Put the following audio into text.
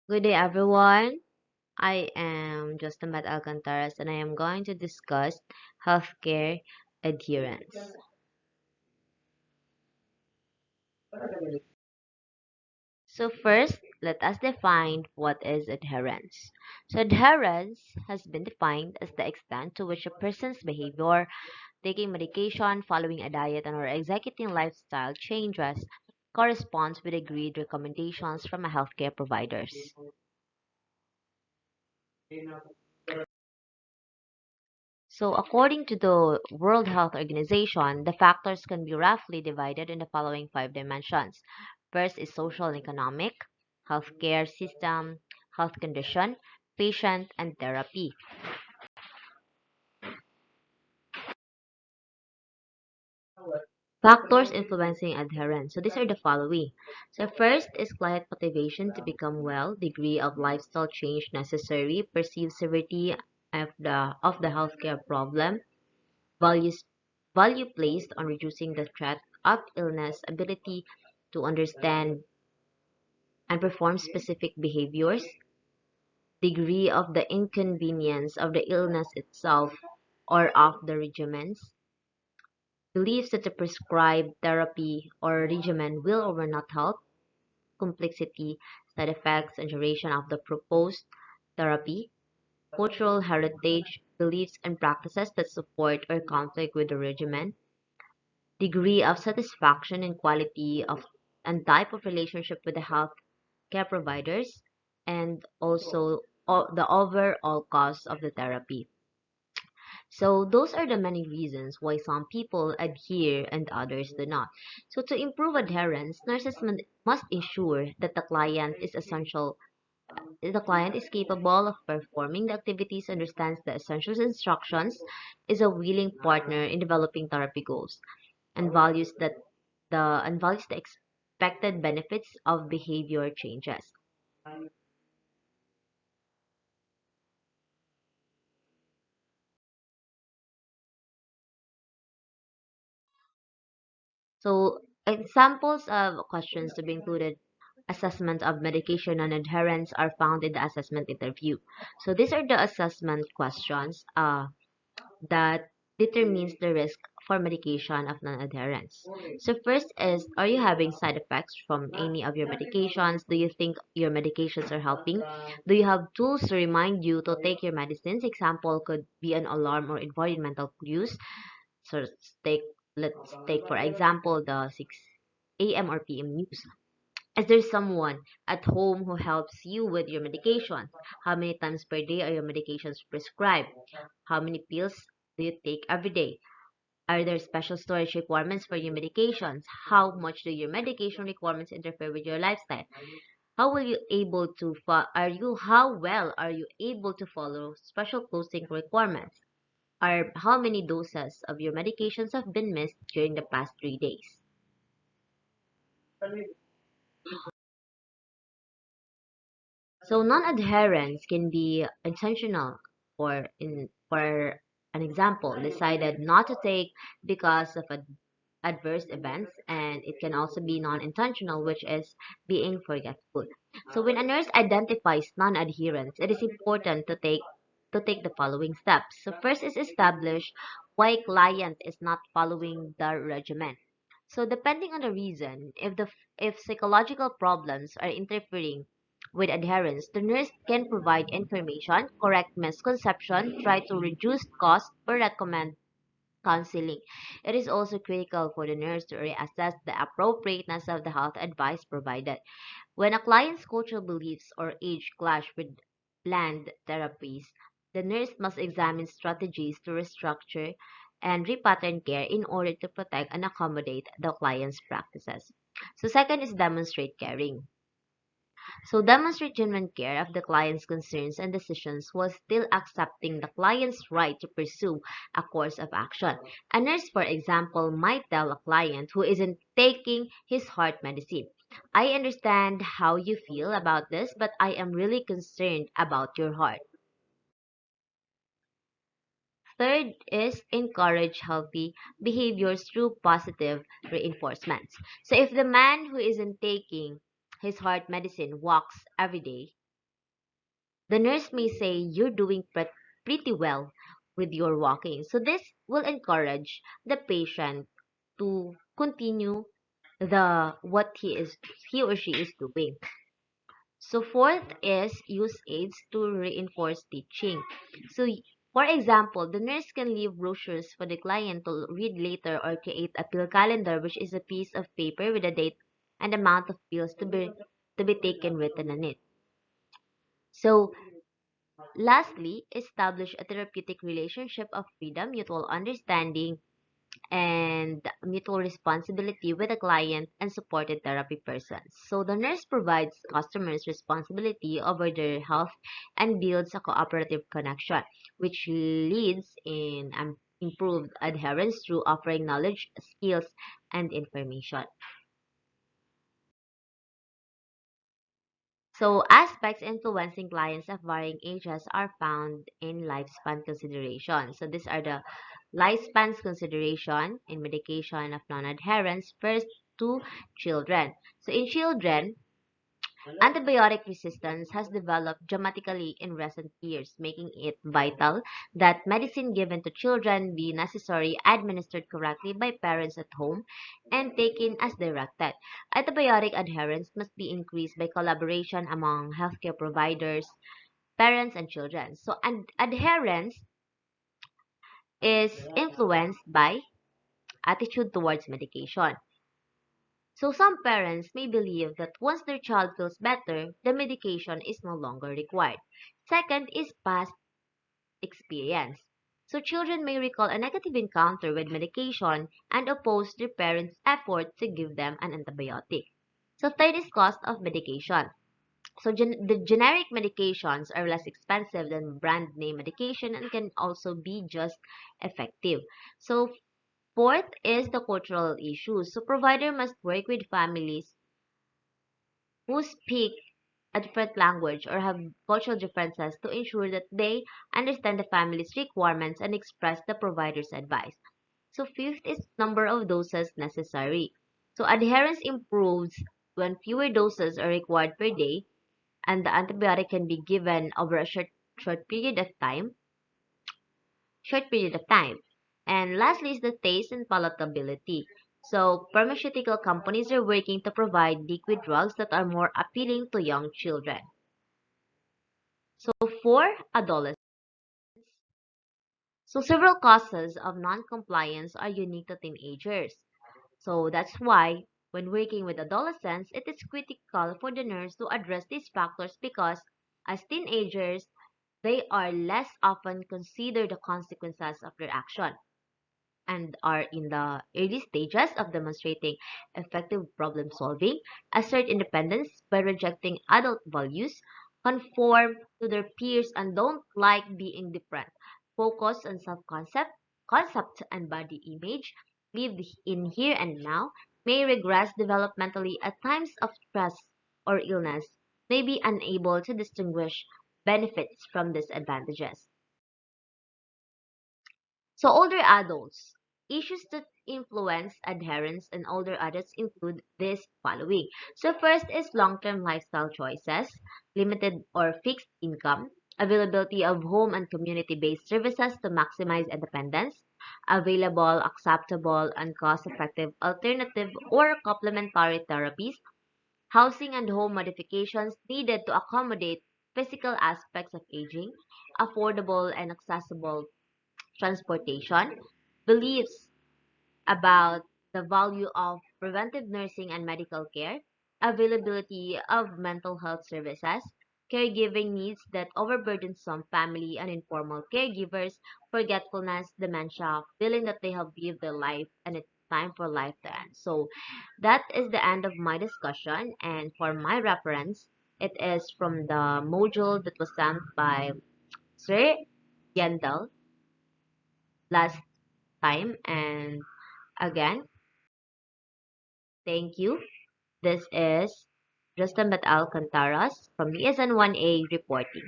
Good day, everyone. I am Jhaslyn Canteros, and I am going to discuss healthcare adherence. So first, let us define what is adherence. So adherence has been defined as the extent to which a person's behavior, taking medication, following a diet, and or executing lifestyle changes corresponds with agreed recommendations from a healthcare providers. So, according to the World Health Organization, the factors can be roughly divided in the following five dimensions. First is social and economic, healthcare system, health condition, patient, and therapy. Factors influencing adherence. So, these are the following. So, first is client motivation to become well, degree of lifestyle change necessary, perceived severity of the healthcare problem, values value placed on reducing the threat of illness, ability to understand and perform specific behaviors, degree of the inconvenience of the illness itself or of the regimens, beliefs that the prescribed therapy or regimen will or will not help, complexity, side effects, and duration of the proposed therapy, cultural heritage, beliefs and practices that support or conflict with the regimen, degree of satisfaction and quality of and type of relationship with the health care providers, and also the overall cost of the therapy. So those are the many reasons why some people adhere and others do not. So to improve adherence, nurses must ensure that the client is capable of performing the activities, understands the essential instructions, is a willing partner in developing therapy goals, and values the expected benefits of behavior changes. So examples of questions to be included: assessment of medication and adherence are found in the assessment interview. So these are the assessment questions that determines the risk for medication of non-adherence. So first is, are you having side effects from any of your medications? Do you think your medications are helping? Do you have tools to remind you to take your medicines? Example could be an alarm or environmental cues. So let's take for example the 6 a.m. or p.m. news. Is there someone at home who helps you with your medications? How many times per day are your medications prescribed? How many pills do you take every day? Are there special storage requirements for your medications? How much do your medication requirements interfere with your lifestyle? How will you able to are you how well are you able to follow special closing requirements? Are how many doses of your medications have been missed during the past 3 days? So non-adherence can be intentional, for an example, decided not to take because of adverse events, and it can also be non-intentional, which is being forgetful. So when a nurse identifies non-adherence, it is important to take the following steps. So first is establish why client is not following the regimen. So depending on the reason, if psychological problems are interfering with adherence, the nurse can provide information, correct misconception, try to reduce cost, or recommend counseling. It is also critical for the nurse to reassess the appropriateness of the health advice provided. When a client's cultural beliefs or age clash with planned therapies, the nurse must examine strategies to restructure and repattern care in order to protect and accommodate the client's practices. So second is demonstrate caring. So demonstrate genuine care of the client's concerns and decisions while still accepting the client's right to pursue a course of action. A nurse, for example, might tell a client who isn't taking his heart medicine, I understand how you feel about this, but I am really concerned about your heart. Third is encourage healthy behaviors through positive reinforcements. So if the man who isn't taking his heart medicine walks every day, The nurse may say, "You're doing pretty well with your walking." So this will encourage the patient to continue the what he or she is doing. So fourth is use aids to reinforce teaching. So for example, the nurse can leave brochures for the client to read later or create a pill calendar, which is a piece of paper with a date and amount of pills to be taken written on it. So lastly, establish a therapeutic relationship of freedom, mutual understanding, and mutual responsibility with the client and supported therapy persons. So the nurse provides customers responsibility over their health and builds a cooperative connection, which leads in improved adherence through offering knowledge, skills, and information. So aspects influencing clients of varying ages are found in lifespan consideration. So these are the lifespans consideration in medication of non-adherence first to children. So in children, antibiotic resistance has developed dramatically in recent years, making it vital that medicine given to children be necessary, administered correctly by parents at home, and taken as directed. Antibiotic adherence must be increased by collaboration among healthcare providers, parents, and children. So, adherence is influenced by attitude towards medication. So some parents may believe that once their child feels better, the medication is no longer required. Second is past experience. So children may recall a negative encounter with medication and oppose their parents' effort to give them an antibiotic. So third is cost of medication. So the generic medications are less expensive than brand name medication and can also be just effective. So fourth is the cultural issues. So provider must work with families who speak a different language or have cultural differences to ensure that they understand the family's requirements and express the provider's advice. So fifth is number of doses necessary. So adherence improves when fewer doses are required per day and the antibiotic can be given over a short period of time short period of time. And lastly is the taste and palatability. So pharmaceutical companies are working to provide liquid drugs that are more appealing to young children. So for adolescents, so several causes of non-compliance are unique to teenagers. So that's why when working with adolescents, it is critical for the nurse to address these factors because as teenagers, they are less often consider the consequences of their action, and are in the early stages of demonstrating effective problem solving, assert independence by rejecting adult values, conform to their peers and don't like being different, focus on concept and body image, live in here and now, may regress developmentally at times of stress or illness, may be unable to distinguish benefits from disadvantages. So older adults. Issues that influence adherence in older adults include this following. So first is long-term lifestyle choices, limited or fixed income, availability of home and community-based services to maximize independence, available, acceptable, and cost-effective alternative or complementary therapies, housing and home modifications needed to accommodate physical aspects of aging, affordable and accessible transportation, beliefs about the value of preventive nursing and medical care, availability of mental health services, caregiving needs that overburden some family and informal caregivers, forgetfulness, dementia, feeling that they have lived their life and it's time for life to end. So that is the end of my discussion, and for my reference, it is from the module that was sent by Sir Yandel last time. And again, thank you. This is Jhaslyn Canteros from BSN 1A reporting.